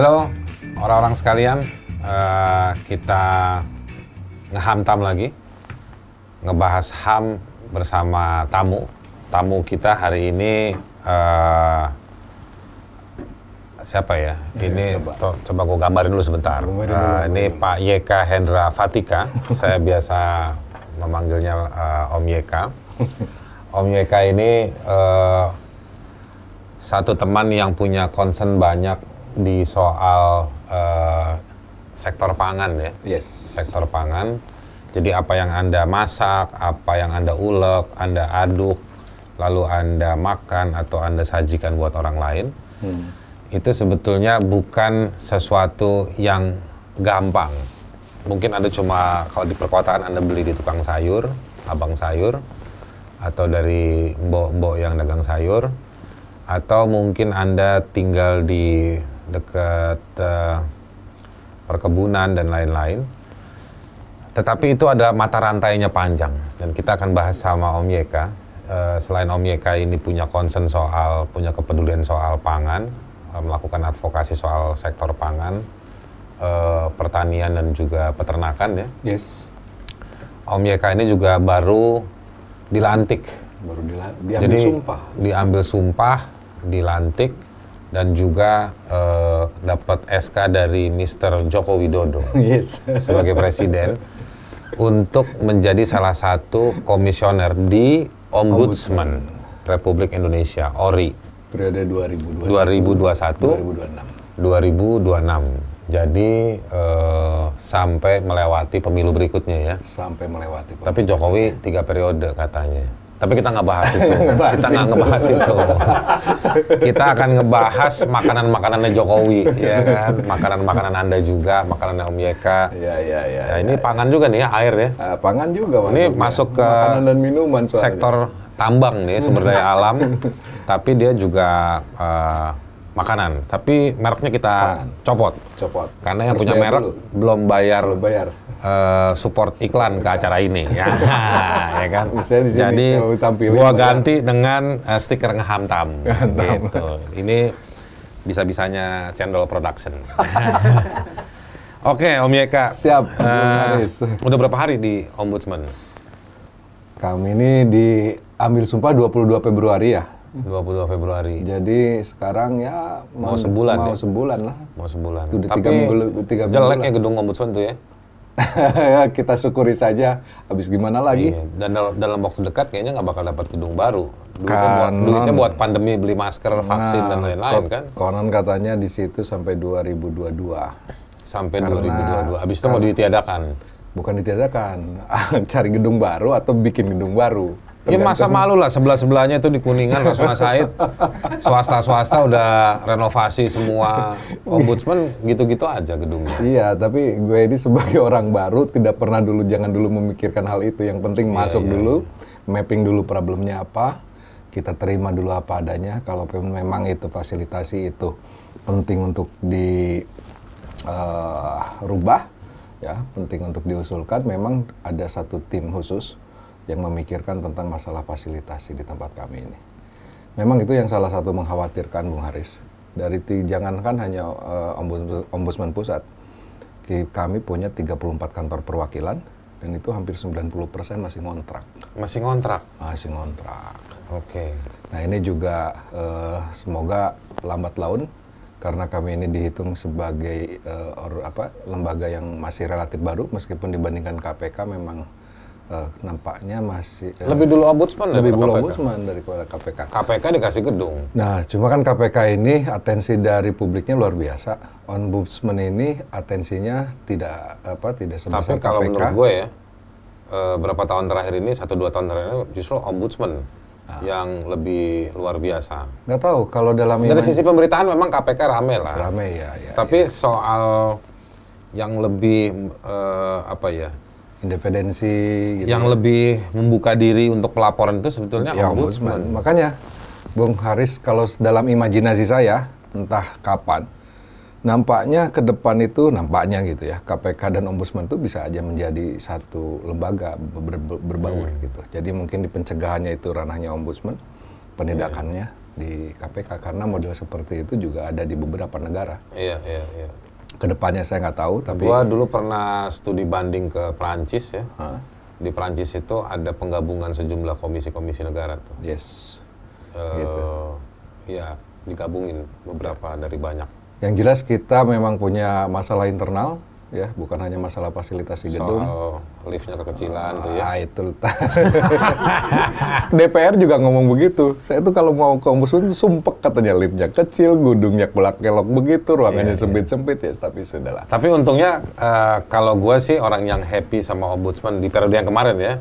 Halo orang-orang sekalian, kita ngehamtam lagi, ngebahas HAM bersama tamu. Tamu kita hari ini siapa ya? Ini coba gue gambarin dulu sebentar. Ini Pak YK Hendra Fatika, saya biasa memanggilnya Om YK. Om YK ini satu teman yang punya concern banyak di soal sektor pangan ya. Yes. Sektor pangan. Jadi apa yang Anda masak, apa yang Anda ulek, Anda aduk, lalu Anda makan atau Anda sajikan buat orang lain, itu sebetulnya bukan sesuatu yang gampang. Mungkin Anda cuma kalau di perkotaan Anda beli di tukang sayur, abang sayur, atau dari mbok-mbok yang dagang sayur, atau mungkin Anda tinggal di dekat perkebunan dan lain-lain. Tetapi itu ada mata rantainya panjang, dan kita akan bahas sama Om YK. Selain Om YK ini punya concern soal, punya kepedulian soal pangan, melakukan advokasi soal sektor pangan, pertanian dan juga peternakan ya. Yes. Om YK ini juga baru dilantik. Baru diambil sumpah. Diambil sumpah, dilantik, dan juga dapat SK dari Mr. Joko Widodo Yes. sebagai presiden untuk menjadi salah satu komisioner di Ombudsman Republik Indonesia, ORI. Periode 2021 2026. Jadi sampai melewati pemilu berikutnya ya. Sampai melewati. Tapi Jokowi 3 periode katanya. Tapi kita nggak bahas itu. Kita nggak ngebahas itu. Kita akan ngebahas makanan-makanannya Jokowi, ya kan? Makanan-makanan Anda juga, makanan Om YK. Iya. Ya, ini pangan juga nih ya, air ya. Pangan juga masuk. Ini masuk ke makanan dan minuman soalnya. Sektor tambang nih, sumber daya alam. Tapi dia juga makanan. Tapi mereknya kita copot. Karena yang punya merek belum bayar. Support iklan ke acara ini ya, ya kan. Jadi gua ganti dengan stiker ngehamtam gitu. Ini bisa-bisanya Cendol Production. Oke, Om YK. Siap. Udah berapa hari di Ombudsman? Kami ini diambil sumpah 22 Februari ya. 22 Februari. Jadi sekarang ya mau sebulan lah. Mau sebulan. Udah Tapi 3 minggu jeleknya gedung Ombudsman tuh ya. Kita syukuri saja, habis gimana lagi. Iya. Dan dalam waktu dekat kayaknya nggak bakal dapat gedung baru. Duitnya buat pandemi, beli masker, vaksin dan lain-lain kan. Konon katanya di situ sampai 2022. Sampai 2022. Habis itu mau ditiadakan. Bukan ditiadakan, cari gedung baru atau bikin gedung baru. Ya masa malu lah, sebelah-sebelahnya itu di Kuningan, Rasuna Said, swasta udah renovasi semua, Ombudsman gitu-gitu aja gedungnya. Iya, tapi gue ini sebagai orang baru jangan dulu memikirkan hal itu. Yang penting masuk dulu, mapping dulu problemnya apa, kita terima dulu apa adanya. Kalau memang itu fasilitasi itu penting untuk dirubah, ya penting untuk diusulkan. Memang ada satu tim khusus yang memikirkan tentang masalah fasilitasi di tempat kami ini. Memang itu yang salah satu mengkhawatirkan, Bung Haris. Jangankan hanya Ombudsman Pusat, kami punya 34 kantor perwakilan, dan itu hampir 90% masih ngontrak. Masih ngontrak? Masih ngontrak. Oke. Nah ini juga semoga lambat laun, karena kami ini dihitung sebagai lembaga yang masih relatif baru, meskipun dibandingkan KPK memang nampaknya masih lebih dulu Ombudsman daripada KPK. KPK dikasih gedung. Nah, cuma kan KPK ini atensi dari publiknya luar biasa. Ombudsman ini atensinya tidak sebesar KPK. Tapi kalau menurut gue ya, berapa tahun terakhir ini, 1-2 tahun terakhir ini justru Ombudsman yang lebih luar biasa. Nggak tahu kalau dari sisi pemberitaan memang KPK rame lah. Rame ya. Tapi soal yang lebih independensi gitu, yang lebih membuka diri untuk pelaporan itu sebetulnya Ombudsman. Makanya Bung Haris, kalau dalam imajinasi saya entah kapan nampaknya ke depan itu gitu ya, KPK dan Ombudsman itu bisa aja menjadi satu lembaga berbaur gitu. Jadi mungkin di pencegahannya itu ranahnya Ombudsman, penindakannya di KPK karena model seperti itu juga ada di beberapa negara. Iya. Kedepannya saya nggak tahu, tapi Gua dulu pernah studi banding ke Perancis ya. Hah? Di Perancis itu ada penggabungan sejumlah komisi-komisi negara tuh. Yes. Ya, digabungin beberapa dari banyak. Yang jelas kita memang punya masalah internal, ya, bukan hanya masalah fasilitasi gedung. Soal liftnya kekecilan tuh ya. Itu DPR juga ngomong begitu. Saya tuh kalau mau ke ombudsman tuh sumpek katanya liftnya kecil, gedungnya kelak-kelok begitu, ruangannya sempit-sempit ya, tapi sudahlah. Tapi untungnya kalau gue sih orang yang happy sama ombudsman di periode yang kemarin ya.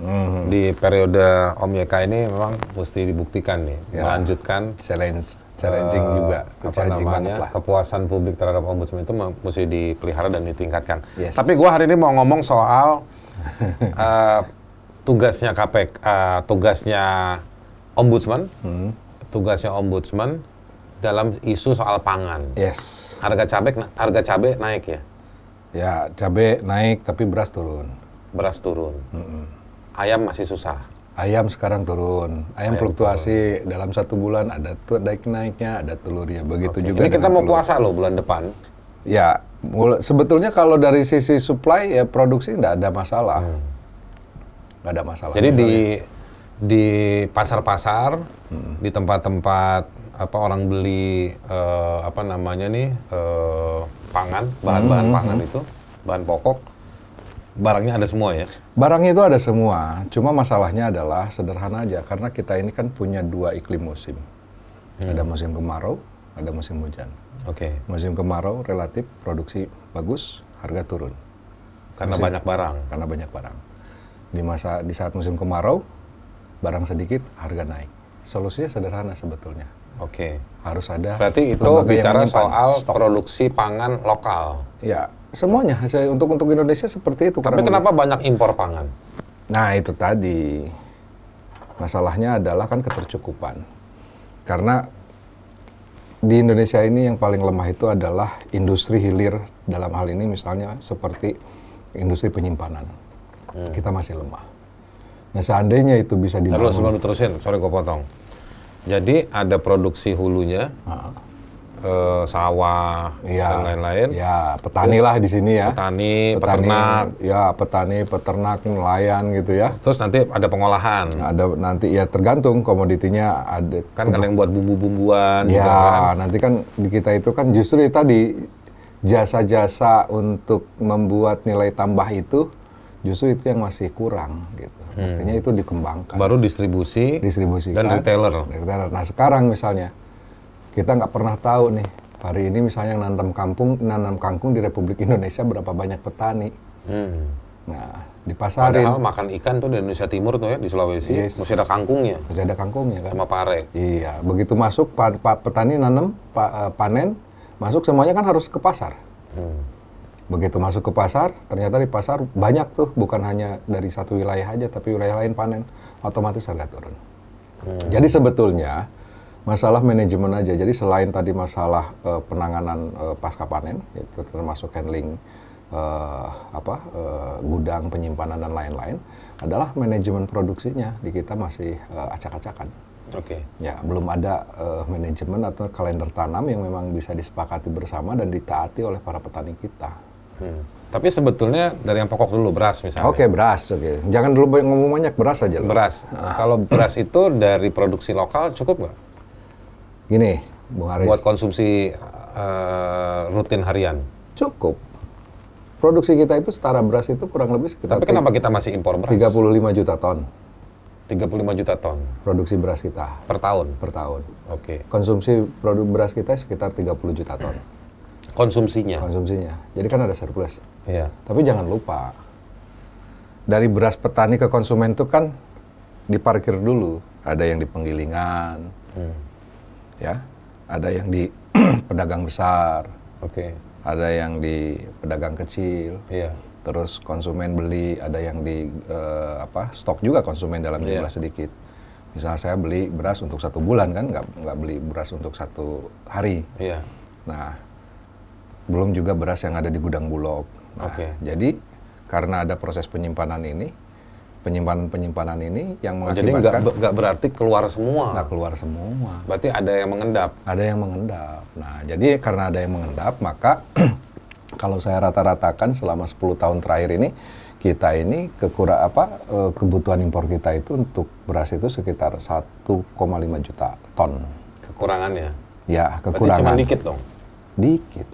Di periode Om YK ini memang mesti dibuktikan nih, melanjutkan Challenging juga, challenging banget lah. kepuasan publik terhadap ombudsman itu mesti dipelihara dan ditingkatkan. Yes. Tapi gue hari ini mau ngomong soal tugasnya KPK, tugasnya ombudsman, tugasnya ombudsman dalam isu soal pangan. Yes. Harga cabai naik ya. Ya, cabai naik tapi beras turun. Beras turun. Ayam masih susah. Ayam sekarang turun. Ayam fluktuasi dalam 1 bulan ada naiknya, ada telurnya. Begitu juga. Ini kita dengan mau telur. puasa loh bulan depan. Ya, sebetulnya kalau dari sisi supply ya produksi nggak ada masalah. Nggak ada masalah. Jadi di pasar-pasar, di tempat-tempat orang beli pangan, bahan-bahan pangan itu, bahan pokok, barangnya ada semua ya. Barangnya itu ada semua, cuma masalahnya adalah sederhana aja karena kita ini kan punya 2 iklim musim. Ada musim kemarau, ada musim hujan. Oke. Musim kemarau relatif produksi bagus, harga turun. Karena banyak barang. Karena banyak barang. Di saat musim kemarau, barang sedikit, harga naik. Solusinya sederhana sebetulnya. Oke. Harus ada. Berarti itu lembaga yang bicara menyimpan soal stok. produksi pangan lokal. Ya, semuanya. Untuk Indonesia seperti itu. Tapi kenapa banyak impor pangan? Nah, itu tadi. Masalahnya adalah kan ketercukupan. Karena di Indonesia ini yang paling lemah itu adalah industri hilir, dalam hal ini misalnya seperti industri penyimpanan. Kita masih lemah. Nah, seandainya itu bisa dibangun. Sebelum terusin, sorry gue potong. Jadi ada produksi hulunya, sawah, dan lain-lain. Ya, petani lah di sini ya. Petani, peternak. Ya, petani, peternak, nelayan gitu ya. Terus nanti ada pengolahan. Ada nanti ya tergantung komoditinya ada. Kan ada yang buat bumbu-bumbuan. Ya, gitu kan. nanti kan di kita itu kan justru tadi jasa-jasa untuk membuat nilai tambah itu justru itu yang masih kurang gitu. Mestinya itu dikembangkan. Baru distribusi dan retailer. Nah, sekarang misalnya kita nggak pernah tahu nih hari ini misalnya nanam kangkung di Republik Indonesia berapa banyak petani. Nah, dipasarin. Padahal makan ikan tuh di Indonesia Timur tuh ya, di Sulawesi, mesti ada kangkungnya. Mesti ada kangkungnya kan. Sama pare. Iya, begitu masuk petani nanam, panen, masuk semuanya kan harus ke pasar. Begitu masuk ke pasar, ternyata di pasar banyak tuh, bukan hanya dari satu wilayah aja, tapi wilayah lain panen, otomatis harga turun. Jadi sebetulnya masalah manajemen aja. Jadi selain tadi masalah penanganan pasca panen, itu termasuk handling gudang, penyimpanan dan lain-lain, adalah manajemen produksinya di kita masih acak-acakan. Oke. Ya, belum ada manajemen atau kalender tanam yang memang bisa disepakati bersama dan ditaati oleh para petani kita. Tapi sebetulnya dari yang pokok dulu, beras misalnya. Oke, beras. Oke. Jangan dulu ngomong banyak, beras aja. Beras. Kalau beras itu dari produksi lokal cukup nggak? Gini, Bung Aris. Buat konsumsi rutin harian? Cukup. Produksi kita itu setara beras itu kurang lebih sekitar... Tapi kenapa kita masih impor beras? 35 juta ton. 35 juta ton? Produksi beras kita. Per tahun? Per tahun. Oke. Konsumsi produk beras kita sekitar 30 juta ton. Konsumsinya? Konsumsinya. Jadi kan ada surplus. Iya. Tapi jangan lupa, dari beras petani ke konsumen itu kan diparkir dulu. Ada yang di penggilingan, ya, ada yang di pedagang besar, ada yang di pedagang kecil, terus konsumen beli, ada yang di stok juga konsumen dalam jumlah sedikit. Misalnya saya beli beras untuk 1 bulan kan, nggak beli beras untuk 1 hari. Nah, belum juga beras yang ada di gudang Bulog. Nah, jadi karena ada proses penyimpanan ini, penyimpanan ini yang Jadi mengakibatkan nggak berarti keluar semua. nggak keluar semua. Berarti ada yang mengendap. Ada yang mengendap. Nah, jadi karena ada yang mengendap, maka kalau saya rata-ratakan selama 10 tahun terakhir ini, kita ini kebutuhan impor kita itu untuk beras itu sekitar 1,5 juta ton. Kekurangannya? Ya, Berarti kekurangan. cuma dikit dong? Dikit.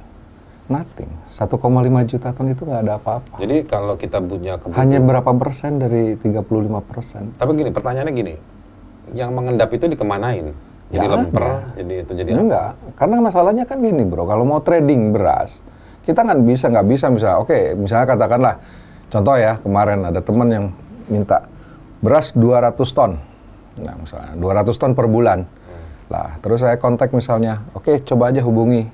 Nothing. 1,5 juta ton itu nggak ada apa-apa. Jadi kalau kita punya kebutuhan... Hanya berapa persen dari 35%? Tapi gini, pertanyaannya gini, yang mengendap itu dikemanain? Jadi Ya lemper, ada. jadi itu jadi Enggak, karena masalahnya kan gini bro, kalau mau trading beras, kita nggak bisa misalnya, oke, misalnya katakanlah, contoh ya, kemarin ada teman yang minta beras 200 ton, nah misalnya 200 ton per bulan, lah terus saya kontak misalnya, oke coba aja hubungi,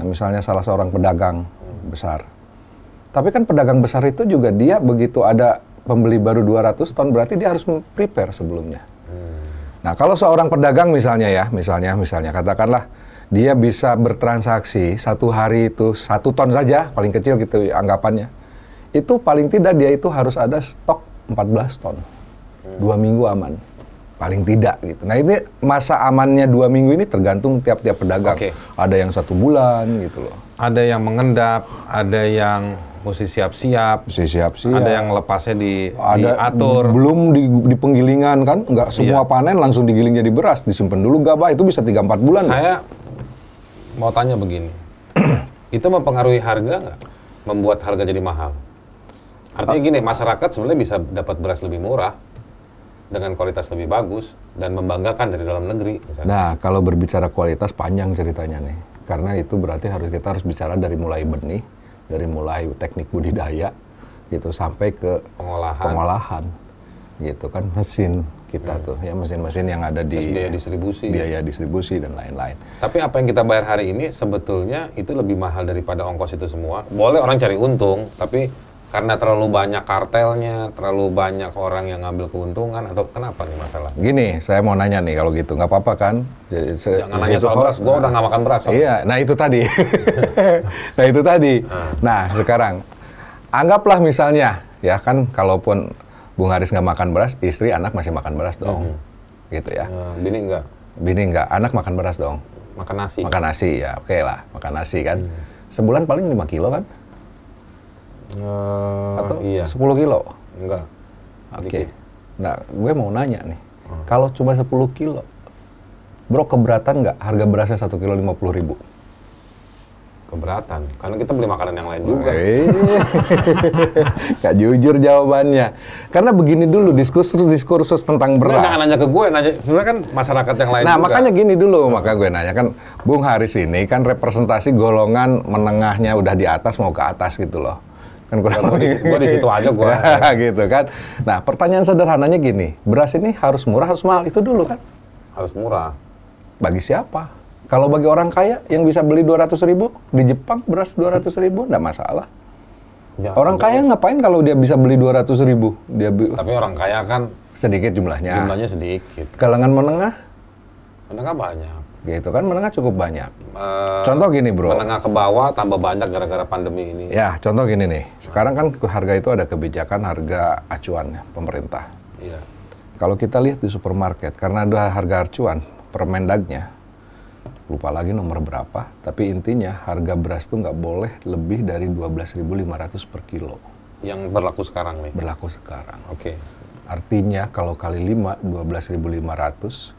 nah misalnya salah seorang pedagang besar, tapi kan pedagang besar itu juga dia begitu ada pembeli baru 200 ton, berarti dia harus prepare sebelumnya. Nah, kalau seorang pedagang misalnya katakanlah dia bisa bertransaksi satu hari itu 1 ton saja, paling kecil gitu anggapannya. Itu paling tidak dia itu harus ada stok 14 ton. 2 minggu aman. Paling tidak gitu. Nah, ini masa amannya 2 minggu ini tergantung tiap-tiap pedagang. Oke. Ada yang 1 bulan gitu loh. Ada yang mengendap, ada yang mesti siap-siap, ada yang lepasnya diatur. Belum di penggilingan kan, nggak semua panen langsung digiling jadi beras, disimpan dulu gabah, itu bisa 3-4 bulan. Saya mau tanya begini, itu mempengaruhi harga nggak? Membuat harga jadi mahal? Artinya gini, masyarakat sebenarnya bisa dapat beras lebih murah, dengan kualitas lebih bagus, dan membanggakan dari dalam negeri. Misalnya. Nah, kalau berbicara kualitas panjang ceritanya nih, karena itu berarti kita harus bicara dari mulai benih, dari mulai teknik budidaya gitu sampai ke pengolahan gitu kan, mesin kita tuh ya, mesin-mesin yang ada di biaya distribusi dan lain-lain. Tapi apa yang kita bayar hari ini sebetulnya itu lebih mahal daripada ongkos itu semua. Boleh orang cari untung, tapi karena terlalu banyak kartelnya, terlalu banyak orang yang ngambil keuntungan, atau kenapa nih masalah? Gini, saya mau nanya nih, kalau gitu nggak apa-apa kan? Jangan nanya soal beras, gue udah nggak makan beras. Iya, nah itu tadi. Nah, sekarang anggaplah misalnya, ya kan, kalaupun Bung Haris nggak makan beras, istri anak masih makan beras dong, gitu ya. Bini enggak? Bini enggak, anak makan beras dong. Makan nasi? Makan nasi, ya oke lah, makan nasi kan. Sebulan paling 5 kilo kan? Atau iya. 10 kilo? Enggak. Oke. Nah, gue mau nanya nih, kalau cuma 10 kilo, bro keberatan nggak harga berasnya 1 kilo 50.000? Keberatan, karena kita beli makanan yang lain juga. Gak jujur jawabannya. Karena begini dulu, diskursus tentang beras. Jangan nanya ke gue, nanya sebenarnya kan masyarakat yang lain nah, juga. makanya gini dulu, maka gue nanya kan, Bung Haris ini kan representasi golongan menengahnya udah di atas mau ke atas gitu loh. Kan kurang gue di situ aja gue. gitu kan. Nah, pertanyaan sederhananya gini, beras ini harus murah harus mahal, itu dulu kan? Harus murah. Bagi siapa? Kalau bagi orang kaya yang bisa beli 200.000 di Jepang beras 200.000 nggak masalah. Ya, orang kaya ngapain kalau dia bisa beli 200.000? Tapi orang kaya kan sedikit jumlahnya. Jumlahnya sedikit. Kalangan menengah? Menengah banyak. Gitu kan, menengah cukup banyak. Contoh gini bro. Menengah ke bawah tambah banyak gara-gara pandemi ini. Ya, contoh gini nih. Sekarang kan harga itu ada kebijakan harga acuan pemerintah. Iya. Kalau kita lihat di supermarket, karena ada harga acuan, Permendagnya, lupa lagi nomor berapa, tapi intinya harga beras tuh nggak boleh lebih dari 12.500 per kilo. Yang berlaku sekarang nih? Berlaku sekarang. Oke. Artinya kalau kali 5, 12.500,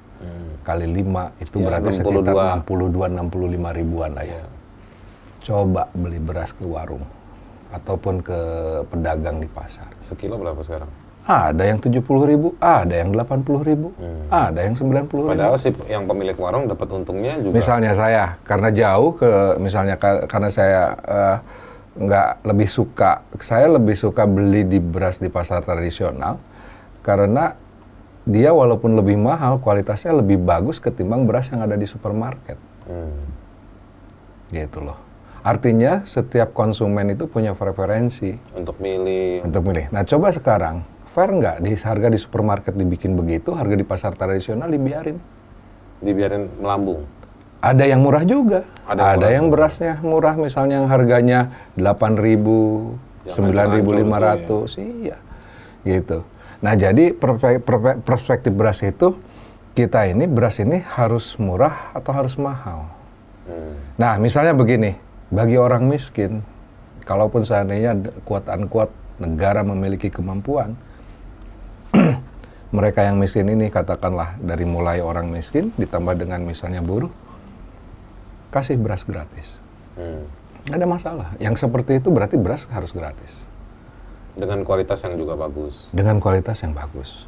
kali 5 itu ya, berarti 62. Sekitar 62-65 ribuan lah ya. Coba beli beras ke warung ataupun ke pedagang di pasar. Sekilo berapa sekarang? Ada yang 70.000, ada yang 80.000, ada yang 90.000. Padahal si yang pemilik warung dapat untungnya juga. Misalnya saya, karena jauh karena saya saya lebih suka beli di beras di pasar tradisional, karena dia walaupun lebih mahal, kualitasnya lebih bagus ketimbang beras yang ada di supermarket. Gitu loh. Artinya setiap konsumen itu punya preferensi. Untuk milih. Nah coba sekarang, fair nggak harga di supermarket dibikin begitu, harga di pasar tradisional dibiarin? Dibiarin melambung? Ada yang murah juga. Ada yang berasnya murah, misalnya yang harganya 8.000, 9.500, iya. Gitu. Nah, jadi perspektif beras itu, kita ini beras ini harus murah atau harus mahal. Nah, misalnya begini, bagi orang miskin, kalaupun seandainya quote-unquote negara memiliki kemampuan, mereka yang miskin ini katakanlah dari mulai orang miskin ditambah dengan misalnya buruh, kasih beras gratis. Nggak ada masalah. Yang seperti itu berarti beras harus gratis. Dengan kualitas yang juga bagus. Dengan kualitas yang bagus.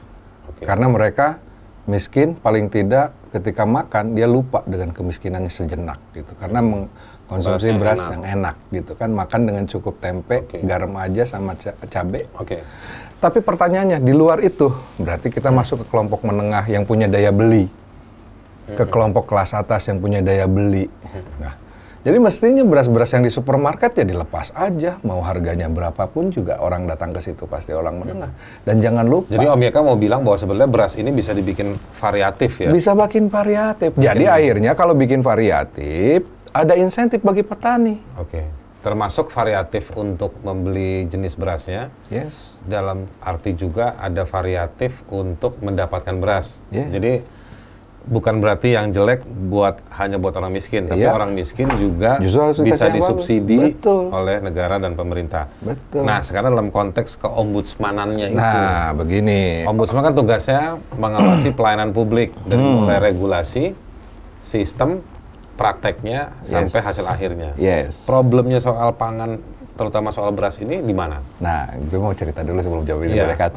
Oke. Karena mereka miskin, paling tidak ketika makan dia lupa dengan kemiskinannya sejenak gitu. Karena mengkonsumsi beras yang enak gitu kan, makan dengan cukup tempe, garam aja sama cabai. Tapi pertanyaannya di luar itu berarti kita masuk ke kelompok menengah yang punya daya beli, ke kelompok kelas atas yang punya daya beli. Nah, jadi mestinya beras-beras yang di supermarket ya dilepas aja, mau harganya berapapun juga orang datang ke situ pasti orang menengah. Dan jangan lupa. Jadi Om Yeka mau bilang bahwa sebenarnya beras ini bisa dibikin variatif ya? Bisa bikin variatif. Jadi akhirnya kalau bikin variatif, ada insentif bagi petani. Termasuk variatif untuk membeli jenis berasnya. Yes. Dalam arti juga ada variatif untuk mendapatkan beras. Jadi bukan berarti yang jelek hanya buat orang miskin, tapi orang miskin juga bisa disubsidi oleh negara dan pemerintah. Nah, sekarang dalam konteks keombudsmanannya itu. Nah, begini. Ombudsman kan tugasnya mengawasi pelayanan publik dari mulai regulasi, sistem, prakteknya sampai hasil akhirnya. Problemnya soal pangan, terutama soal beras ini di mana? Nah, gue mau cerita dulu sebelum jawab ini, boleh kan?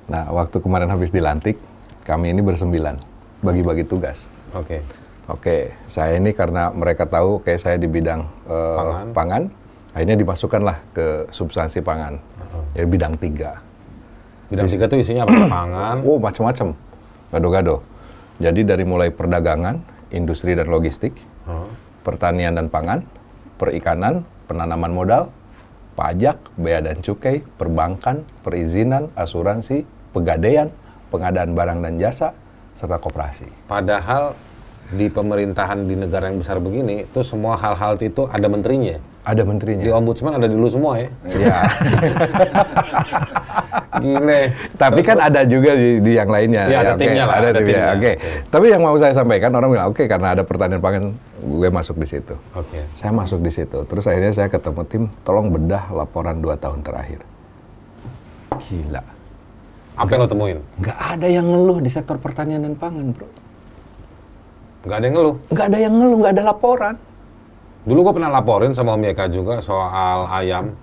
Nah, waktu kemarin habis dilantik, kami ini bersembilan bagi-bagi tugas. Saya ini karena mereka tahu kayak saya di bidang pangan, akhirnya dimasukkanlah ke substansi pangan, ya bidang 3. Bidang 3 itu isinya apa? Pangan? Oh, macam-macam, gado-gado. Jadi dari mulai perdagangan, industri dan logistik, pertanian dan pangan, perikanan, penanaman modal, pajak, bea dan cukai, perbankan, perizinan, asuransi, pegadaian, pengadaan barang dan jasa, serta koperasi. Padahal di pemerintahan di negara yang besar begini, itu semua hal-hal itu ada menterinya. Ada menterinya. Di ombudsman ada di lu semua ya? Iya. Gile. Tapi kan ada juga di yang lainnya. Ya, ada timnya lah. Ada timnya. Tapi yang mau saya sampaikan, orang bilang, karena ada pertanian pangan, gue masuk di situ. Saya masuk di situ. Terus akhirnya saya ketemu tim, tolong bedah laporan 2 tahun terakhir. Gila. Apa yang lo temuin? Nggak ada yang ngeluh di sektor pertanian dan pangan, bro. Nggak ada yang ngeluh? Nggak ada yang ngeluh, nggak ada laporan. Dulu gue pernah laporin sama Om Yeka juga soal ayam.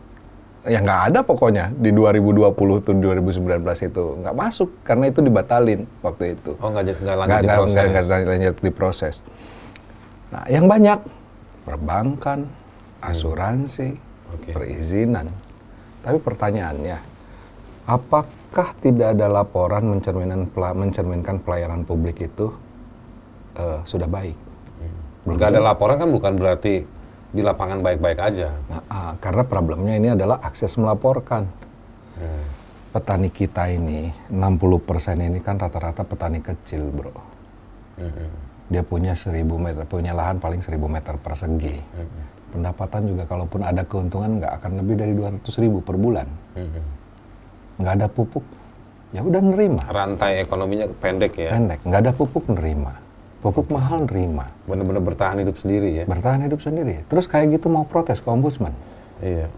Ya nggak ada pokoknya. Di 2020 tuh 2019 itu nggak masuk. Karena itu dibatalin waktu itu. Oh, nggak lanjut diproses. Nah, yang banyak. Perbankan, asuransi, perizinan. Tapi pertanyaannya, apakah tidak ada laporan mencerminkan pelayanan publik itu sudah baik? Nggak ada laporan kan bukan berarti di lapangan baik-baik aja. Karena problemnya ini adalah akses melaporkan. Petani kita ini, 60% ini kan rata-rata petani kecil, bro. Dia punya 1.000 meter, punya lahan paling 1.000 meter persegi. Pendapatan juga kalaupun ada keuntungan nggak akan lebih dari 200.000 per bulan. Nggak ada pupuk, ya udah nerima. Rantai ekonominya pendek ya? Pendek, nggak ada pupuk nerima. Pupuk mahal nerima. Bener-bener bertahan hidup sendiri ya? Bertahan hidup sendiri. Terus kayak gitu mau protes ke ombudsman. Iya.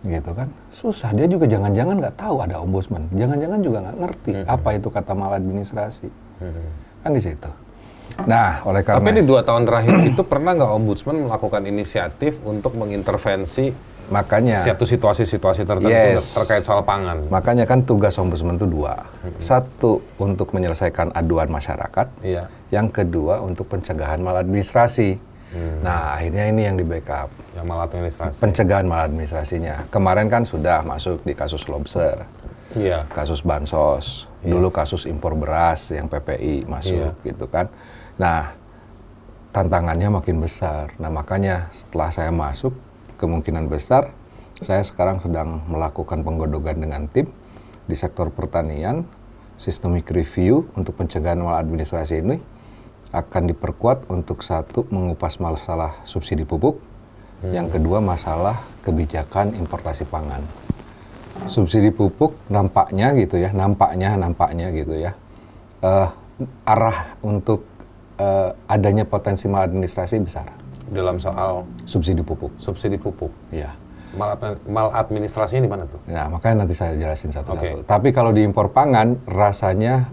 Gitu kan. Susah, dia juga jangan-jangan nggak tahu ada ombudsman. Jangan-jangan juga nggak ngerti apa itu kata maladministrasi. Kan di situ. Nah, oleh karena... Tapi di 2 tahun terakhir itu pernah nggak ombudsman melakukan inisiatif untuk mengintervensi satu situasi-situasi tertentu terkait soal pangan? Makanya kan tugas ombudsman itu 2. Satu, untuk menyelesaikan aduan masyarakat. Yang kedua, untuk pencegahan maladministrasi. Nah, akhirnya ini yang di backup. Yang maladministrasi. Pencegahan maladministrasinya. Kemarin kan sudah masuk di kasus lobster. Kasus bansos. Dulu kasus impor beras yang PPI masuk gitu kan. Nah, tantangannya makin besar. Nah, makanya setelah saya masuk, kemungkinan besar saya sekarang sedang melakukan penggodogan dengan tim di sektor pertanian. Systemic review untuk pencegahan maladministrasi ini akan diperkuat untuk satu, mengupas masalah subsidi pupuk. Yang kedua, masalah kebijakan importasi pangan. subsidi pupuk nampaknya gitu ya, nampaknya gitu ya, arah untuk adanya potensi maladministrasi besar dalam soal subsidi pupuk. subsidi pupuk. Ya. Maladministrasinya di mana tuh? Ya, makanya nanti saya jelasin satu-satu. Tapi kalau di impor pangan rasanya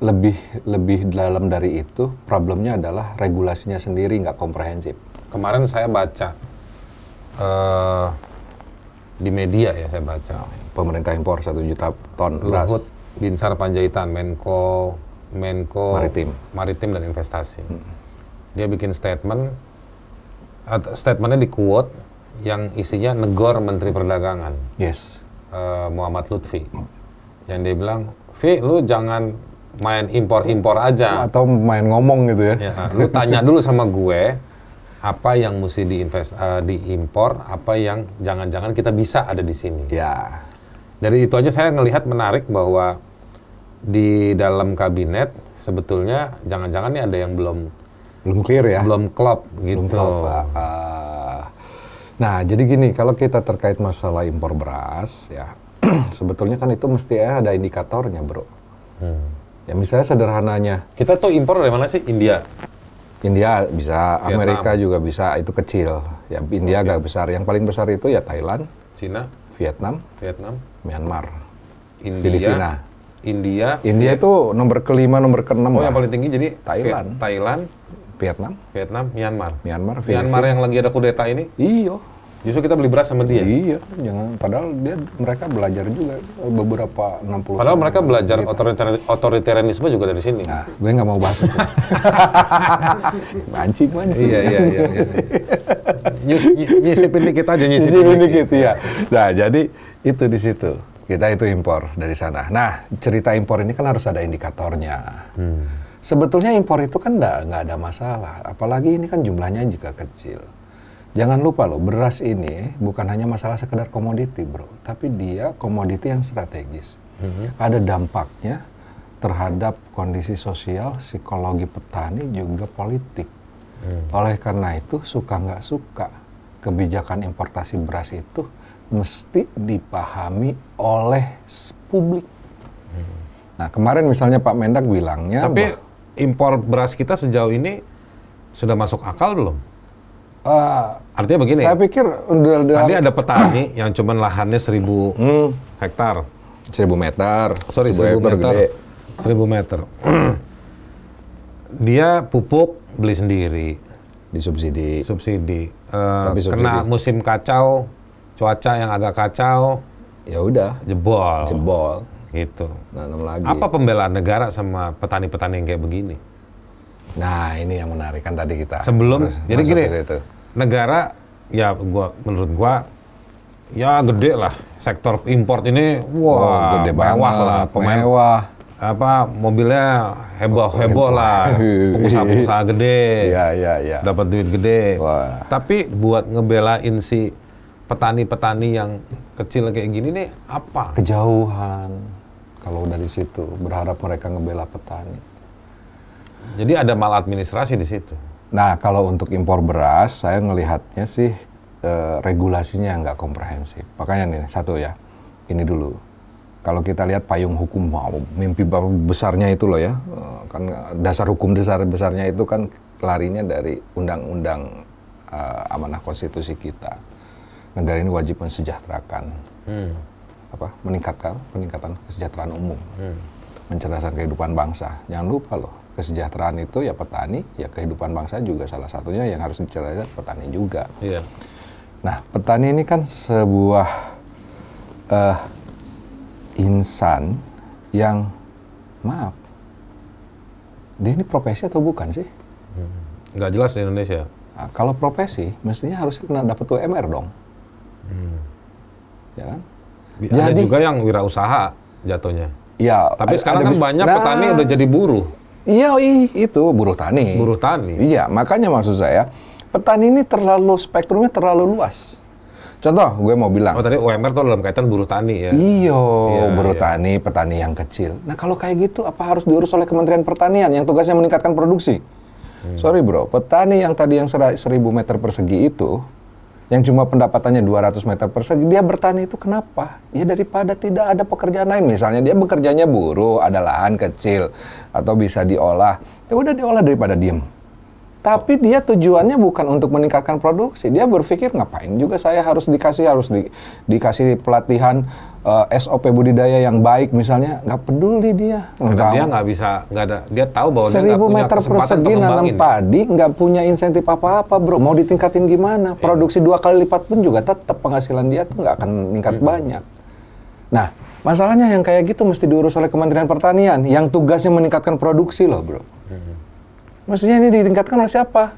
lebih dalam dari itu. Problemnya adalah regulasinya sendiri nggak komprehensif. Kemarin saya baca di media ya, saya baca Pemerintah impor 1 juta ton beras. Luhut Binsar Panjaitan, Menko Maritim dan Investasi. Dia bikin statementnya di quote yang isinya negor Menteri Perdagangan. Yes. Muhammad Lutfi. Yang dia bilang, "Vi, lu jangan main impor-impor aja. Atau main ngomong gitu ya. Ya, lu tanya dulu sama gue, apa yang mesti diimpor, apa yang jangan-jangan kita bisa ada di sini." Ya. Dari itu aja saya ngelihat menarik bahwa di dalam kabinet sebetulnya jangan-jangan nih ada yang belum clear ya. Belum klop gitu. Belum klop, Pak. Nah, jadi gini, kalau kita terkait masalah impor beras ya, sebetulnya kan itu mesti ada indikatornya, Bro. Ya misalnya sederhananya. Kita tuh impor dari mana sih? India Bisa, Vietnam. Amerika juga bisa, itu kecil. Ya India agak besar. Yang paling besar itu ya Thailand, Cina, Vietnam, Myanmar, Filipina. India itu nomor kelima, nomor keenam. yang paling tinggi jadi Thailand, Vietnam, Myanmar, Filipina. yang lagi ada kudeta ini. Iya. Justru kita beli beras sama dia. Iya, jangan. Padahal mereka belajar juga beberapa 60. Padahal mereka belajar otoritarianisme juga dari sini. Nah, gue nggak mau bahas itu. Mancing. Iya. Nyisipin dikit aja, nyisipin dikit ya. Nah, jadi itu di situ. Kita itu impor dari sana. Nah, cerita impor ini kan harus ada indikatornya. Sebetulnya impor itu kan nggak ada masalah. Apalagi ini kan jumlahnya juga kecil. Jangan lupa loh, beras ini bukan hanya masalah sekedar komoditi, Bro. Tapi dia komoditi yang strategis. Ada dampaknya terhadap kondisi sosial, psikologi petani, juga politik. Oleh karena itu, suka nggak suka, kebijakan importasi beras itu mesti dipahami oleh publik. Nah, kemarin misalnya Pak Mendak bilangnya... Tapi impor beras kita sejauh ini sudah masuk akal belum? Artinya begini, saya pikir tadi ada petani yang cuman lahannya 1.000 hektar. 1.000 meter. Sorry, 1.000 meter. 1.000 meter. Dia pupuk beli sendiri. Disubsidi. Subsidi. Kena musim kacau, cuaca yang agak kacau, ya udah jebol gitu. Nanam lagi. Apa pembelaan negara sama petani-petani yang kayak begini? Nah, ini yang menarik kan tadi kita. Jadi gini, negara ya menurut gua ya gede lah, sektor import ini gede mewah lah, mewah. Mobilnya heboh lah, pengusaha gede, ya. dapat duit gede. Tapi buat ngebelain si petani-petani yang kecil kayak gini nih apa? Kejauhan. Kalau dari situ berharap mereka ngebela petani. Jadi ada maladministrasi di situ. Nah, kalau untuk impor beras, saya ngelihatnya sih regulasinya nggak komprehensif. Makanya nih satu ya, ini dulu. Kalau kita lihat payung hukum, mimpi besarnya itu loh ya, kan dasar hukum besarnya itu kan larinya dari undang-undang amanah konstitusi kita. Negara ini wajib mensejahterakan, peningkatan kesejahteraan umum, mencerdaskan kehidupan bangsa. Jangan lupa loh, kesejahteraan itu ya petani, ya kehidupan bangsa juga salah satunya yang harus dicerdaskan petani juga. Iya. Nah, petani ini kan sebuah insan yang, maaf, dia ini profesi atau bukan sih? Nggak jelas di Indonesia. Nah, kalau profesi, mestinya harusnya kena dapat UMR dong. Ya kan? Ada juga yang wirausaha jatuhnya. Ya, tapi sekarang kan banyak petani udah jadi buruh. Iya, itu buruh tani. Buruh tani. Iya, makanya maksud saya, petani ini spektrumnya terlalu luas. Contoh, gue mau bilang. Oh, tadi UMR tuh dalam kaitan buruh tani ya? Iya, buruh tani, petani yang kecil. Nah, kalau kayak gitu, apa harus diurus oleh Kementerian Pertanian yang tugasnya meningkatkan produksi? Sorry bro, petani yang tadi yang 1.000 meter persegi itu, yang cuma pendapatannya 200 meter persegi, dia bertani itu kenapa? Ya daripada tidak ada pekerjaan lain. Misalnya dia bekerjanya buruh, ada lahan kecil, atau bisa diolah. Ya udah diolah daripada diem. Tapi dia tujuannya bukan untuk meningkatkan produksi. Dia berpikir ngapain juga saya harus dikasih pelatihan SOP budidaya yang baik misalnya. Nggak peduli dia. Karena dia nggak bisa, nggak ada. Dia tahu bahwa dia nggak 1000 punya meter kesempatan persegi untuk nanam ngembangin. padi, nggak punya insentif apa-apa, bro. Mau ditingkatin gimana? Produksi 2 kali lipat pun juga tetap penghasilan dia tuh nggak akan meningkat banyak. Nah, masalahnya yang kayak gitu mesti diurus oleh Kementerian Pertanian yang tugasnya meningkatkan produksi loh, bro. Mestinya ini ditingkatkan oleh siapa?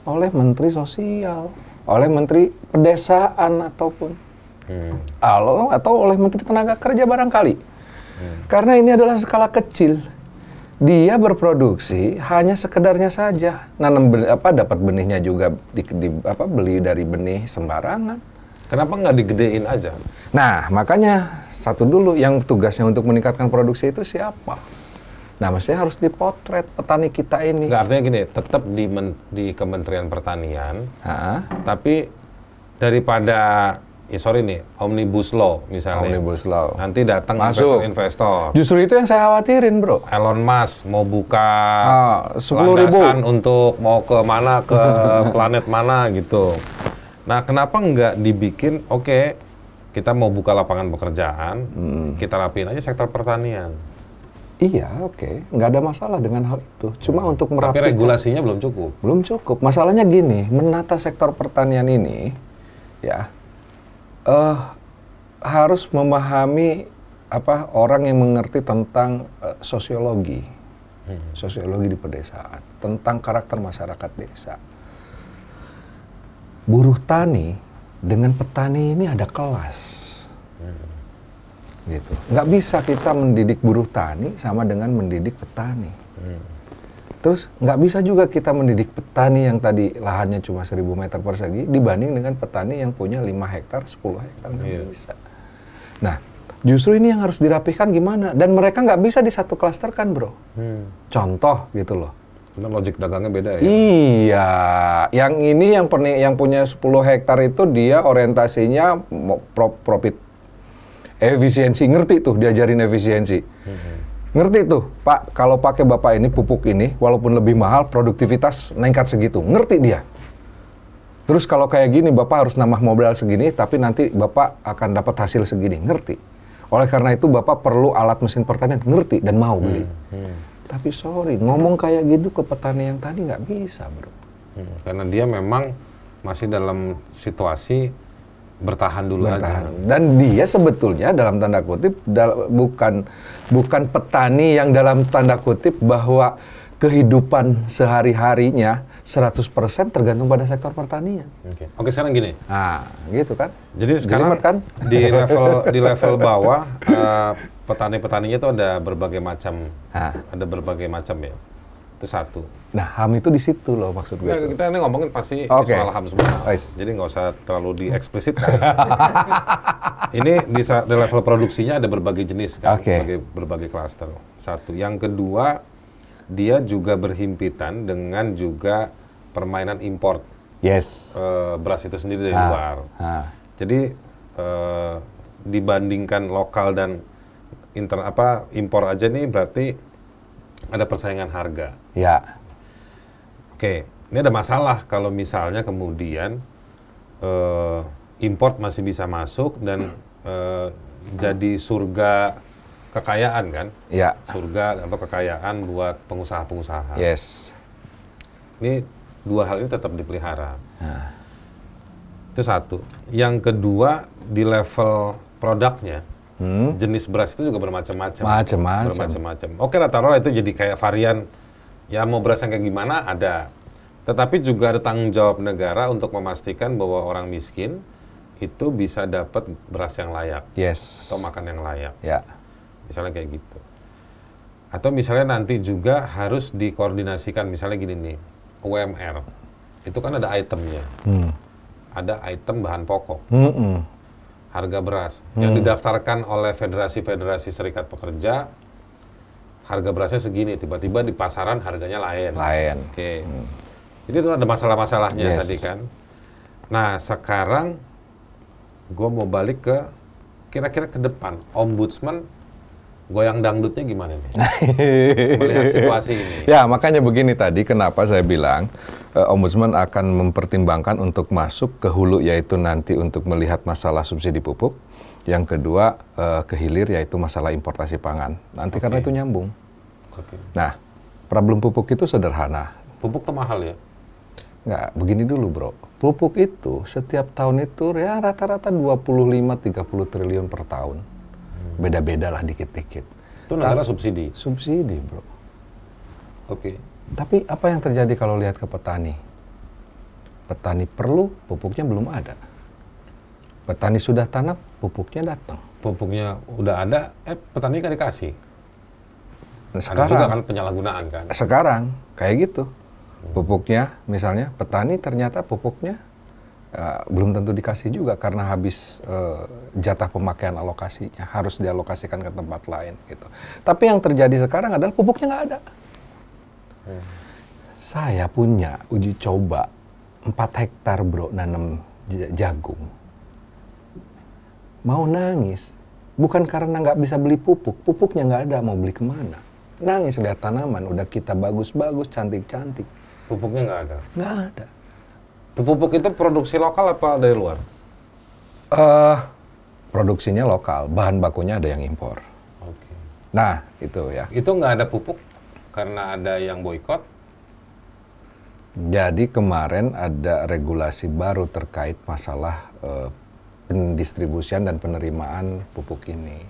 Oleh Menteri Sosial, oleh Menteri Pedesaan ataupun atau oleh Menteri Tenaga Kerja barangkali. Karena ini adalah skala kecil. Dia berproduksi hanya sekedarnya saja. Dapat benihnya juga beli dari benih sembarangan. Kenapa nggak digedein aja? Nah, makanya satu dulu yang tugasnya untuk meningkatkan produksi itu siapa? Nah, mestinya harus dipotret petani kita ini. Nggak, artinya gini, tetap di Kementerian Pertanian, tapi daripada, Omnibus Law misalnya. Omnibus Law. Nanti datang Masuk. investor. Justru itu yang saya khawatirin, bro. Elon Musk mau buka 10.000 landasan untuk mau ke mana, ke planet mana gitu. Nah, kenapa nggak dibikin, kita mau buka lapangan pekerjaan, kita rapiin aja sektor pertanian. Iya, nggak ada masalah dengan hal itu. Cuma untuk merapikan. Tapi regulasinya belum cukup. Belum cukup. Masalahnya gini, menata sektor pertanian ini, ya, harus memahami orang yang mengerti tentang sosiologi di pedesaan, tentang karakter masyarakat desa. Buruh tani dengan petani ini ada kelas. Gitu. Nggak bisa kita mendidik buruh tani sama dengan mendidik petani. Terus nggak bisa juga kita mendidik petani yang tadi lahannya cuma 1000 meter persegi dibanding dengan petani yang punya 5 hektar, 10 hektar, nggak bisa. Nah, justru ini yang harus dirapihkan gimana? Dan mereka nggak bisa di satu klaster kan, bro. Contoh gitu loh. Karena logik dagangnya beda ya? Iya, yang ini yang punya 10 hektar itu dia orientasinya profit. Efisiensi, ngerti tuh, diajarin efisiensi. Ngerti tuh, Pak, kalau pakai Bapak ini, pupuk ini, walaupun lebih mahal, produktivitas meningkat segitu. Ngerti dia. Terus kalau kayak gini, Bapak harus nambah modal segini, tapi nanti Bapak akan dapat hasil segini. Ngerti. Oleh karena itu, Bapak perlu alat mesin pertanian. Ngerti dan mau beli. Tapi sorry, ngomong kayak gitu ke petani yang tadi nggak bisa, bro. Karena dia memang masih dalam situasi bertahan dulu aja. Dan dia sebetulnya dalam tanda kutip bukan petani yang dalam tanda kutip bahwa kehidupan sehari-harinya 100% tergantung pada sektor pertanian. Oke, sekarang gini. Nah, gitu kan. Jadi sekarang kan? di level bawah petani-petaninya itu ada berbagai macam. Ada berbagai macam ya. Itu satu. Nah, HAM itu di situ loh maksud gue. Nah, kita ini ngomongin pasti soal HAM semua. Jadi nggak usah terlalu dieksplisitkan. Ini di level produksinya ada berbagai jenis kan, berbagai klaster. Satu. Yang kedua, dia juga berhimpitan dengan juga permainan import. Beras itu sendiri dari luar. Jadi dibandingkan lokal dan impor aja nih berarti ada persaingan harga. Ya. Oke, ini ada masalah kalau misalnya kemudian import masih bisa masuk dan jadi surga kekayaan kan? Ya. Surga atau kekayaan buat pengusaha-pengusaha. Ini dua hal ini tetap dipelihara. Itu satu. Yang kedua, di level produknya, jenis beras itu juga bermacam-macam. Bermacam-macam. Oke, taruhlah itu jadi kayak varian, ya mau beras yang kayak gimana ada. Tetapi juga ada tanggung jawab negara untuk memastikan bahwa orang miskin itu bisa dapat beras yang layak. Atau makan yang layak. Misalnya kayak gitu. Atau misalnya nanti juga harus dikoordinasikan, misalnya gini nih, UMR. Itu kan ada itemnya. Ada item bahan pokok. Harga beras yang didaftarkan oleh Federasi Serikat Pekerja, harga berasnya segini, tiba-tiba di pasaran harganya lain. Jadi itu ada masalah-masalahnya tadi kan. Nah, sekarang gue mau balik ke kira-kira ke depan. Ombudsman goyang dangdutnya gimana nih? Melihat situasi ini. Ya, makanya begini tadi kenapa saya bilang Ombudsman akan mempertimbangkan untuk masuk ke hulu, yaitu nanti untuk melihat masalah subsidi pupuk. Yang kedua ke hilir, yaitu masalah importasi pangan. Nanti karena itu nyambung. Nah, problem pupuk itu sederhana. Pupuk tuh mahal ya? Nggak, begini dulu bro. Pupuk itu setiap tahun itu ya rata-rata 25-30 triliun per tahun. Beda-beda lah dikit-dikit. Itu negara subsidi? Subsidi bro. Oke. Tapi apa yang terjadi kalau lihat ke petani? Petani perlu, pupuknya belum ada. Petani sudah tanam, pupuknya datang. Pupuknya udah ada, petani kan dikasih. Nah, sekarang, ada juga kan penyalahgunaan kan? Sekarang, kayak gitu. Pupuknya, misalnya, petani ternyata pupuknya belum tentu dikasih juga karena habis jatah pemakaian alokasinya. Harus dialokasikan ke tempat lain. Gitu. Tapi yang terjadi sekarang adalah pupuknya nggak ada. Saya punya uji coba 4 hektar bro, nanam jagung. Mau nangis, bukan karena nggak bisa beli pupuk, pupuknya nggak ada, mau beli kemana? Nangis lihat tanaman, udah kita bagus-bagus, cantik-cantik. Pupuknya nggak ada? Nggak ada. Pupuk itu produksi lokal apa dari luar? Produksinya lokal, bahan bakunya ada yang impor. Oke. Nah, itu ya. Itu nggak ada pupuk karena ada yang boikot? Jadi kemarin ada regulasi baru terkait masalah pendistribusian dan penerimaan pupuk ini,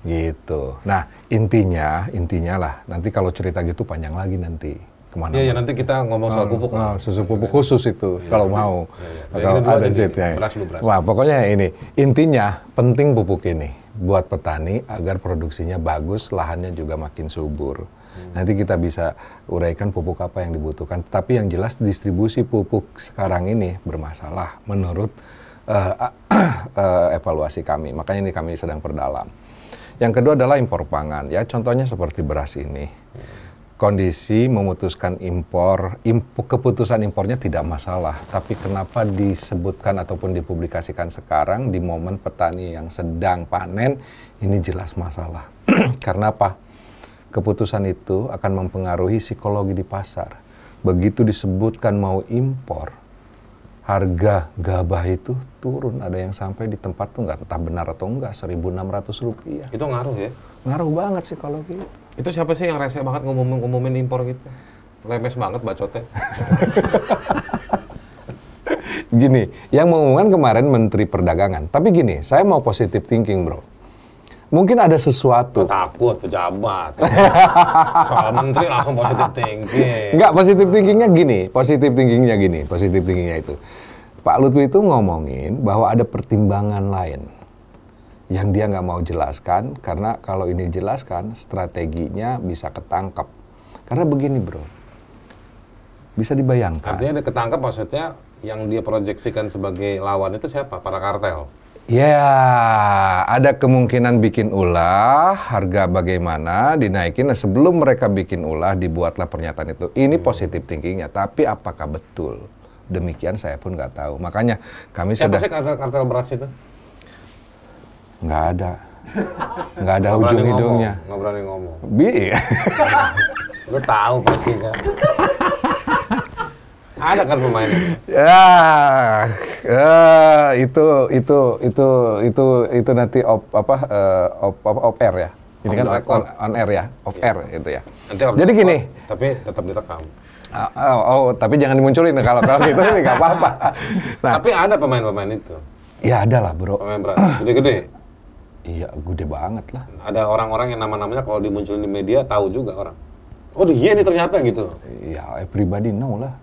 gitu. Nah intinya lah. Nanti kalau cerita gitu panjang lagi nanti kemana? Iya, nanti kita ngomong soal pupuk. Susu pupuk khusus itu kalau mau. Kalau ada zitnya. Beras. Wah pokoknya ini intinya penting pupuk ini buat petani agar produksinya bagus, lahannya juga makin subur. Nanti kita bisa uraikan pupuk apa yang dibutuhkan. Tapi yang jelas distribusi pupuk sekarang ini bermasalah menurut evaluasi kami. Makanya ini kami sedang perdalam. Yang kedua adalah impor pangan. Ya contohnya seperti beras ini. Kondisi memutuskan impor, keputusan impornya tidak masalah. Tapi kenapa disebutkan ataupun dipublikasikan sekarang di momen petani yang sedang panen, ini jelas masalah. Karena apa? Keputusan itu akan mempengaruhi psikologi di pasar. Begitu disebutkan mau impor, harga gabah itu turun, ada yang sampai di tempat tuh nggak entah benar atau enggak, Rp1.600. Itu ngaruh ya? Ngaruh banget psikologi itu. Itu siapa sih yang rese banget ngumumin impor gitu? Lemes banget bacotnya. Gini, yang mengumumkan kemarin Menteri Perdagangan. Tapi gini, saya mau positive thinking bro. Mungkin ada sesuatu. Takut pejabat. Soal menteri langsung positive thinking. Enggak, positive thinkingnya gini. Positive thinkingnya itu. Pak Lutfi itu ngomongin bahwa ada pertimbangan lain yang dia nggak mau jelaskan, karena kalau ini dijelaskan, strateginya bisa ketangkep. Karena begini bro, bisa dibayangkan. Artinya ada ketangkep, maksudnya yang dia proyeksikan sebagai lawan itu siapa? Para kartel? Ya, ada kemungkinan bikin ulah, harga bagaimana, dinaikin. Nah, sebelum mereka bikin ulah, dibuatlah pernyataan itu. Ini positive thinkingnya, tapi apakah betul? Demikian saya pun nggak tahu. Makanya kami siapa sih kartel beras itu? Nggak ada. Nggak ada ujung hidungnya. Nggak berani ngomong. Lu tahu pasti kan. Ada kan pemain itu nanti off air ya. Ini kan on air ya, off air itu ya. Jadi gini. Tapi tetap direkam. Tapi jangan dimunculin kalau gitu sih nggak apa-apa. Nah, tapi ada pemain-pemain itu. Ya ada lah bro. Pemain beras, gede-gede. Iya, gede banget lah. Ada orang-orang yang nama-namanya kalau dimunculin di media tahu juga orang. Oh dia nih ternyata gitu. Iya, everybody know lah.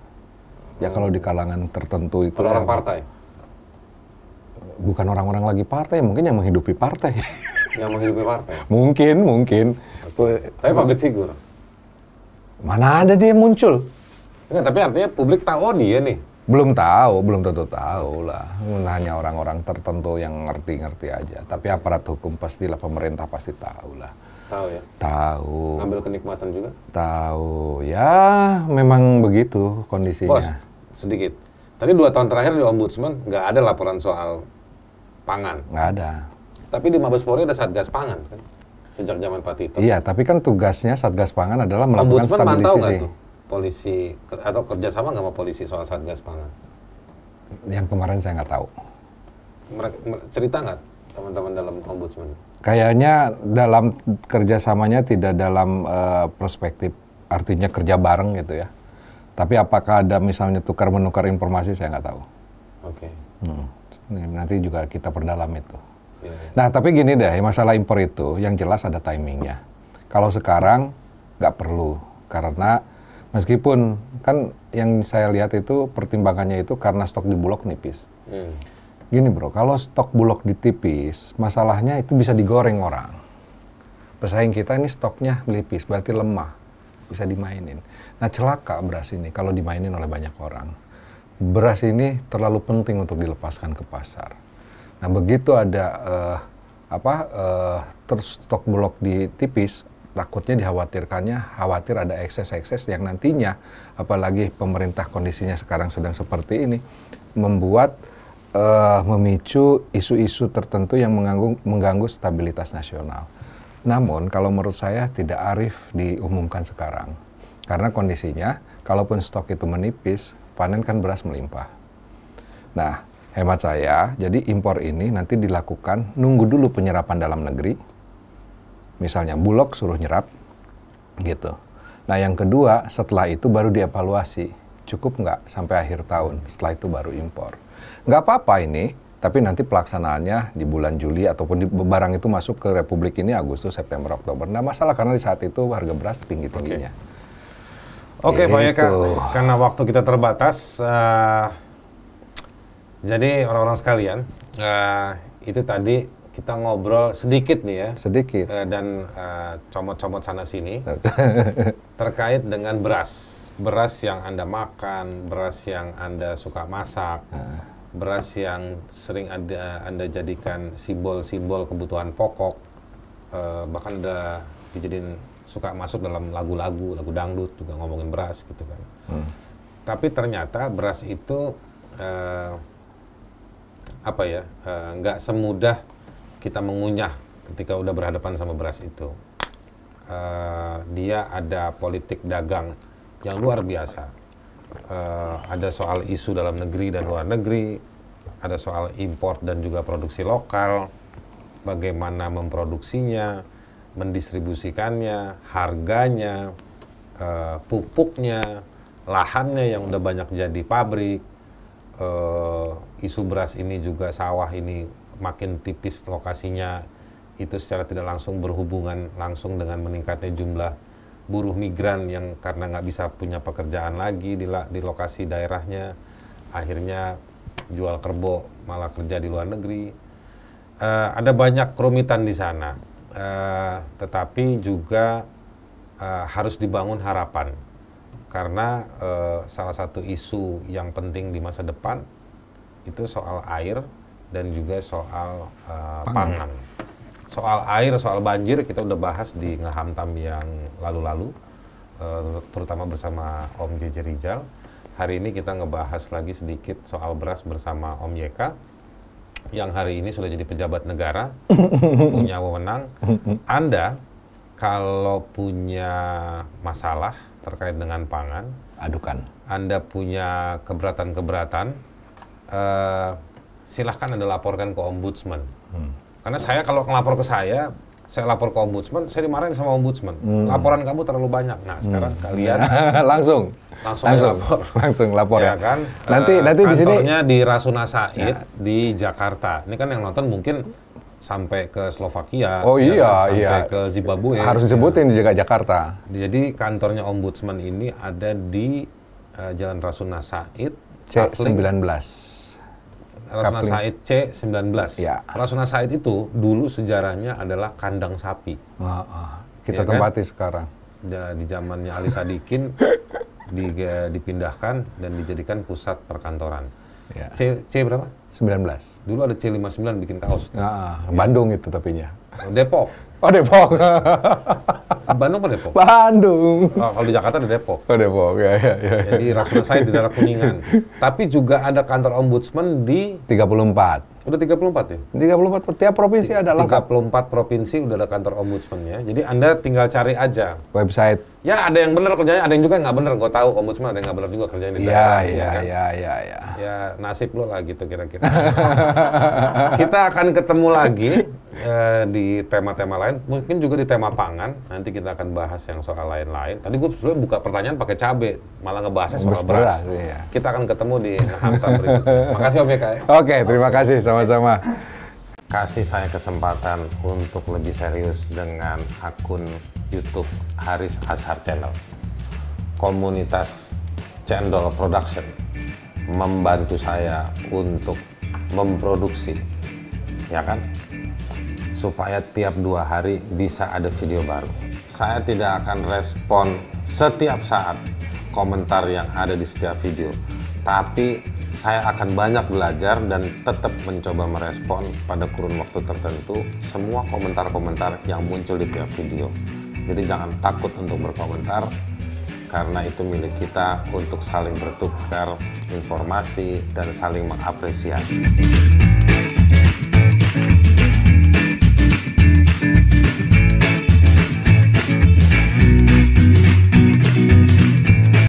Ya kalau di kalangan tertentu itu orang partai? Bukan orang-orang lagi partai, mungkin yang menghidupi partai. Yang menghidupi partai? Mungkin. Tapi public figure? Mana ada dia muncul? Enggak, tapi artinya publik tahu dia nih? Belum tentu tahu lah. Hanya orang-orang tertentu yang ngerti-ngerti aja. Tapi aparat hukum pastilah, pemerintah pasti tahu lah. Tahu ya? Tahu. Ngambil kenikmatan juga? Tahu. Ya, memang begitu kondisinya. Bos, sedikit. Tadi 2 tahun terakhir di Ombudsman nggak ada laporan soal pangan. Nggak ada. Tapi di Mabes Polri ada Satgas Pangan kan? Sejak zaman Pak Tito. Iya, tapi kan tugasnya Satgas Pangan adalah melakukan Ombudsman mantau nggak stabilisasi. tuh? Polisi atau kerjasama nggak sama polisi soal Satgas Pangan? Yang kemarin saya nggak tahu. Mereka cerita nggak teman-teman dalam Ombudsman? Kayaknya dalam kerjasamanya tidak dalam perspektif artinya kerja bareng gitu ya. Tapi apakah ada misalnya tukar-menukar informasi, saya nggak tahu. Oke. Nanti juga kita perdalam itu. Iya. Nah, tapi gini deh, masalah impor itu yang jelas ada timingnya. Kalau sekarang nggak perlu, karena meskipun kan yang saya lihat itu pertimbangannya itu karena stok di Bulog nipis. Gini bro, kalau stok Bulog ditipis, masalahnya itu bisa digoreng orang. Pesaing kita ini stoknya nipis, berarti lemah, bisa dimainin. Nah celaka beras ini kalau dimainin oleh banyak orang. Beras ini terlalu penting untuk dilepaskan ke pasar. Nah begitu ada terus stok Bulog ditipis, takutnya khawatir ada ekses-ekses yang nantinya, apalagi pemerintah kondisinya sekarang sedang seperti ini, membuat memicu isu-isu tertentu yang mengganggu stabilitas nasional. Namun kalau menurut saya tidak arif diumumkan sekarang. Karena kondisinya, kalaupun stok itu menipis, panen kan beras melimpah. Nah, hemat saya, jadi impor ini nanti dilakukan, nunggu dulu penyerapan dalam negeri. Misalnya Bulog suruh nyerap, gitu. Nah yang kedua, setelah itu baru dievaluasi. Cukup nggak sampai akhir tahun, setelah itu baru impor. Nggak apa-apa ini, tapi nanti pelaksanaannya di bulan Juli ataupun barang itu masuk ke Republik ini Agustus, September, Oktober. Nah masalah karena di saat itu harga beras tinggi-tingginya. Oke, Pak Yeka, karena waktu kita terbatas, jadi orang-orang sekalian, itu tadi kita ngobrol sedikit nih ya. Sedikit. Dan comot-comot sana-sini terkait dengan beras. Beras yang Anda makan, beras yang Anda suka masak, beras yang sering Anda jadikan simbol-simbol kebutuhan pokok, bahkan Anda dijadiin suka masuk dalam lagu-lagu, lagu dangdut juga ngomongin beras gitu kan. Tapi ternyata beras itu nggak semudah kita mengunyah ketika udah berhadapan sama beras itu. Dia ada politik dagang yang luar biasa. Ada soal isu dalam negeri dan luar negeri, ada soal impor dan juga produksi lokal, bagaimana memproduksinya, mendistribusikannya, harganya, pupuknya, lahannya yang udah banyak jadi pabrik. Isu beras ini juga sawah ini makin tipis lokasinya, itu secara tidak langsung berhubungan langsung dengan meningkatnya jumlah buruh migran yang karena nggak bisa punya pekerjaan lagi di lokasi daerahnya, akhirnya jual kerbau malah kerja di luar negeri. Ada banyak kerumitan di sana. Tetapi juga harus dibangun harapan karena salah satu isu yang penting di masa depan itu soal air dan juga soal pangan. Soal air, soal banjir kita udah bahas di Ngehamtam yang lalu-lalu, terutama bersama Om JJ Rizal. Hari ini kita ngebahas lagi sedikit soal beras bersama Om Yeka, yang hari ini sudah jadi pejabat negara, punya wewenang. Anda kalau punya masalah terkait dengan pangan, adukan. Anda punya keberatan-keberatan, silahkan Anda laporkan ke Ombudsman. Karena saya kalau ngelapor ke saya lapor ke Ombudsman, saya dimarahin sama Ombudsman. Laporan kamu terlalu banyak. Nah sekarang kalian langsung lapor ya ya kan. Nanti di sini kantornya di Rasuna Said di Jakarta. Ini kan yang nonton mungkin sampai ke Slovakia, oh iya, sampai ke Zimbabwe. Harus disebutin di Jakarta. Jadi kantornya Ombudsman ini ada di Jalan Rasuna Said C19. Rasuna Said C19. Ya. Rasuna Said itu dulu sejarahnya adalah kandang sapi. Kita ya tempati kan? sekarang. Di zamannya Ali Sadikin dipindahkan dan dijadikan pusat perkantoran. Ya. C berapa? 19. Dulu ada C59 bikin kaos. Bandung itu tapinya. Depok. Oh, Depok. Bandung apa Depok? Bandung. Oh, kalau di Jakarta di Depok. Oh, Depok. Ya. Jadi Rasuna Said di daerah Kuningan. Tapi juga ada kantor ombudsman di 34. udah 34 ya? 34 tiap provinsi ada lengkap. 34 provinsi udah ada kantor ombudsman-nya. Jadi Anda tinggal cari aja. Website. Ya ada yang benar kerjanya, ada yang juga nggak benar. Gue tahu ombudsman ada yang nggak benar juga kerjanya di daerah. Iya. Ya nasib lo lah gitu kira-kira. Kita akan ketemu lagi di tema-tema lain. Mungkin juga di tema pangan. Nanti kita akan bahas yang soal lain-lain. Tadi gue sebenarnya buka pertanyaan pakai cabai, malah ngebahasnya soal beras. Iya. Kita akan ketemu di hantam berikutnya. Makasih Om Yeka. Oke, terima kasih sama-sama. Kasih saya kesempatan untuk lebih serius dengan akun YouTube Haris Azhar Channel. Komunitas Cendol Production membantu saya untuk memproduksi, ya kan? Supaya tiap 2 hari bisa ada video baru. Saya tidak akan respon setiap saat komentar yang ada di setiap video, tapi saya akan banyak belajar dan tetap mencoba merespon pada kurun waktu tertentu semua komentar-komentar yang muncul di tiap video. Jadi jangan takut untuk berkomentar, karena itu milik kita untuk saling bertukar informasi dan saling mengapresiasi.